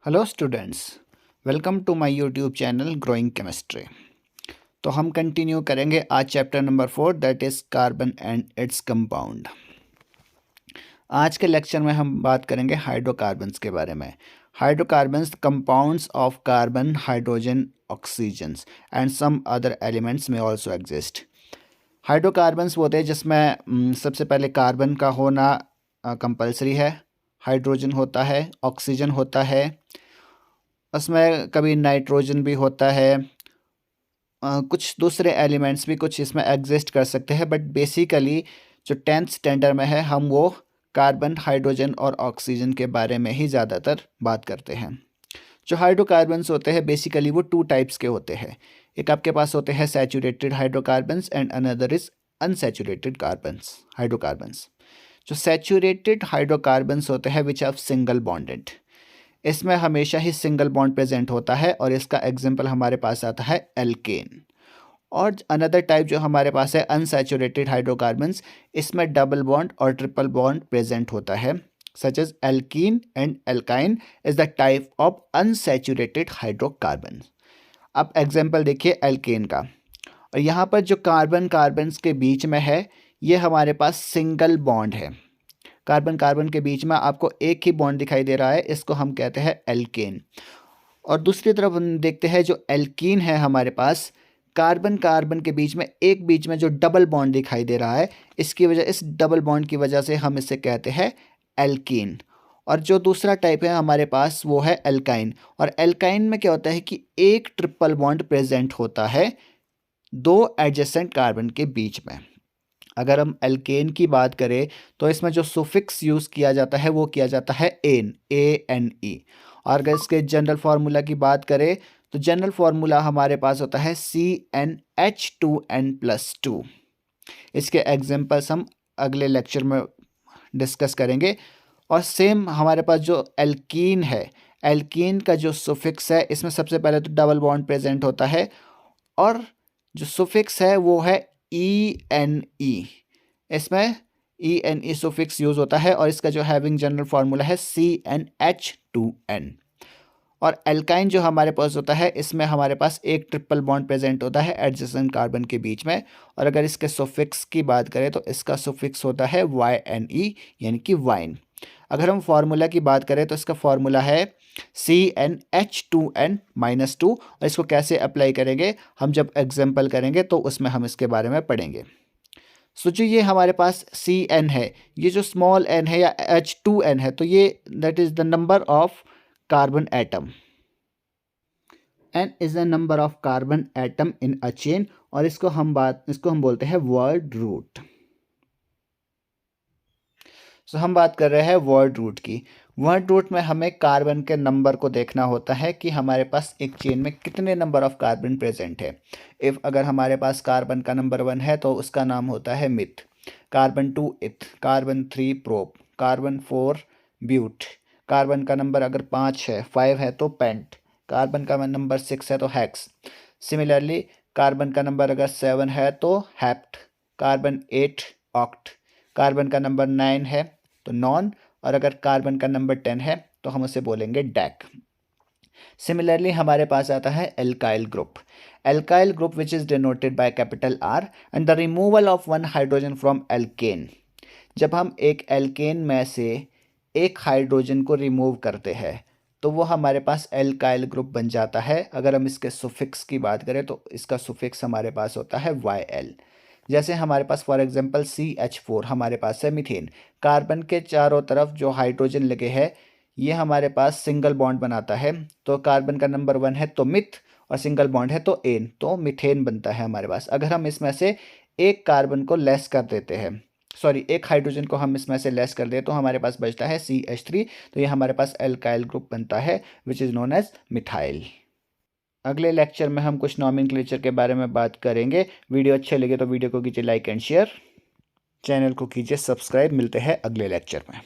Hello students, welcome to my YouTube channel growing chemistry. तो हम continue करेंगे आज chapter number 4 that is carbon and its compound. आज के लेक्चर में हम बात करेंगे हाइड्रोकार्बन्स के बारे में। Hydrocarbons compounds of carbon, hydrogen, oxygens and some other elements में ऑल्सो एग्जिस्ट। हाइड्रोकार्बन्स वो होते हैं जिसमें सबसे पहले कार्बन का होना कंपलसरी है, हाइड्रोजन होता है, ऑक्सीजन होता है, उसमें कभी नाइट्रोजन भी होता है, कुछ दूसरे एलिमेंट्स भी कुछ इसमें एग्जिस्ट कर सकते हैं, बट बेसिकली जो 10th स्टैंडर्ड में है हम वो कार्बन, हाइड्रोजन और ऑक्सीजन के बारे में ही ज़्यादातर बात करते हैं। जो हाइड्रोकार्बन्स होते हैं बेसिकली वो 2 टाइप्स के होते हैं। एक आपके पास होते हैं saturated hydrocarbons and another is unsaturated carbons hydrocarbons. जो सैचुरेटेड हाइड्रोकार्बन्स होते हैं विच आर सिंगल बॉन्डेड, इसमें हमेशा ही सिंगल बॉन्ड प्रेजेंट होता है और इसका एग्जांपल हमारे पास आता है एल्केन। और अनदर टाइप जो हमारे पास है अनसैचुरेटेड हाइड्रोकार्बन्स, इसमें डबल बॉन्ड और ट्रिपल बॉन्ड प्रेजेंट होता है, such as alkene and alkyne is the type of unsaturated hydrocarbon. अब एग्जांपल देखिए एल्केन का, और यहाँ पर जो कार्बन कार्बन्स के बीच में है ये हमारे पास सिंगल बॉन्ड है। कार्बन कार्बन के बीच में आपको एक ही बॉन्ड दिखाई दे रहा है, इसको हम कहते हैं एल्केन। और दूसरी तरफ हम देखते हैं जो एल्कीन है हमारे पास, कार्बन कार्बन के बीच में जो डबल बॉन्ड दिखाई दे रहा है, इसकी वजह इस डबल बॉन्ड की वजह से हम इसे कहते हैं एल्कीन। और जो दूसरा टाइप है हमारे पास वो है एल्काइन। और एल्काइन में क्या होता है कि एक ट्रिपल बॉन्ड प्रेजेंट होता है दो एडजेसेंट कार्बन के बीच में। अगर हम एल्केन की बात करें तो इसमें जो सुफिक्स यूज़ किया जाता है वो किया जाता है एन, ANE। और अगर इसके जनरल फार्मूला की बात करें तो जनरल फार्मूला हमारे पास होता है CnH2n+2। इसके एग्जांपल्स हम अगले लेक्चर में डिस्कस करेंगे। और सेम हमारे पास जो एल्कीन है, एल्कीन का जो सुफिक्स है इसमें सबसे पहले तो डबल बॉन्ड प्रेजेंट होता है और जो सुफिक्स है वो है ENE। इसमें ENE सुफिक्स यूज होता है और इसका जो हैविंग जनरल फार्मूला है CnH2n। और एल्काइन जो हमारे पास होता है इसमें हमारे पास एक ट्रिपल बॉन्ड प्रेजेंट होता है एडजेसेंट कार्बन के बीच में। और अगर इसके सुफिक्स की बात करें तो इसका सुफिक्स होता है YNE यानी कि वाइन। अगर हम फार्मूला की बात करें तो इसका फार्मूला है CnH2n-2। और इसको कैसे अप्लाई करेंगे हम जब एग्जाम्पल करेंगे तो उसमें हम इसके बारे में पढ़ेंगे। सो जो ये हमारे पास Cn है, ये जो स्मॉल n है या H2n है, तो ये that is the number of carbon atom. n is the number of carbon atom in a chain. और इसको हम बोलते हैं वर्ड रूट। सो हम बात कर रहे हैं वर्ड रूट की। वर्ड रूट में हमें कार्बन के नंबर को देखना होता है कि हमारे पास एक चेन में कितने नंबर ऑफ कार्बन प्रेजेंट है। इफ़ अगर हमारे पास कार्बन का नंबर 1 है तो उसका नाम होता है myth, carbon 2 eth, carbon 3 prop, carbon 4 but, carbon का नंबर अगर 5 है तो पेंट, कार्बन का नंबर 6 है तो हेक्स। सिमिलरली कार्बन का नंबर अगर 7 है तो हेप्ट, कार्बन 8 ऑक्ट, कार्बन का नंबर 9 है तो नॉन, और अगर कार्बन का नंबर 10 है तो हम उसे बोलेंगे डैक। सिमिलरली हमारे पास आता है alkyl group. Alkyl group which is denoted by capital R and the removal of 1 hydrogen from alkane. जब हम एक एल्केन में से एक हाइड्रोजन को रिमूव करते हैं तो वो हमारे पास एल्काइल ग्रुप बन जाता है। अगर हम इसके सुफिक्स की बात करें तो इसका सुफिक्स हमारे पास होता है YL। जैसे हमारे पास फॉर एग्जांपल CH4 हमारे पास है मीथेन। कार्बन के चारों तरफ जो हाइड्रोजन लगे हैं ये हमारे पास सिंगल बॉन्ड बनाता है, तो कार्बन का नंबर 1 है तो मिथ और सिंगल बॉन्ड है तो एन, तो मीथेन बनता है हमारे पास। अगर हम इसमें से एक कार्बन को लेस कर देते हैं, सॉरी एक हाइड्रोजन को हम इसमें से लेस कर दें तो हमारे पास बचता है CH3, तो ये हमारे पास एल्काइल ग्रुप बनता है which is known as methyl. अगले लेक्चर में हम कुछ नॉमेनक्लेचर के बारे में बात करेंगे। वीडियो अच्छे लगे तो वीडियो को कीजिए लाइक एंड शेयर, चैनल को कीजिए सब्सक्राइब। मिलते हैं अगले लेक्चर में।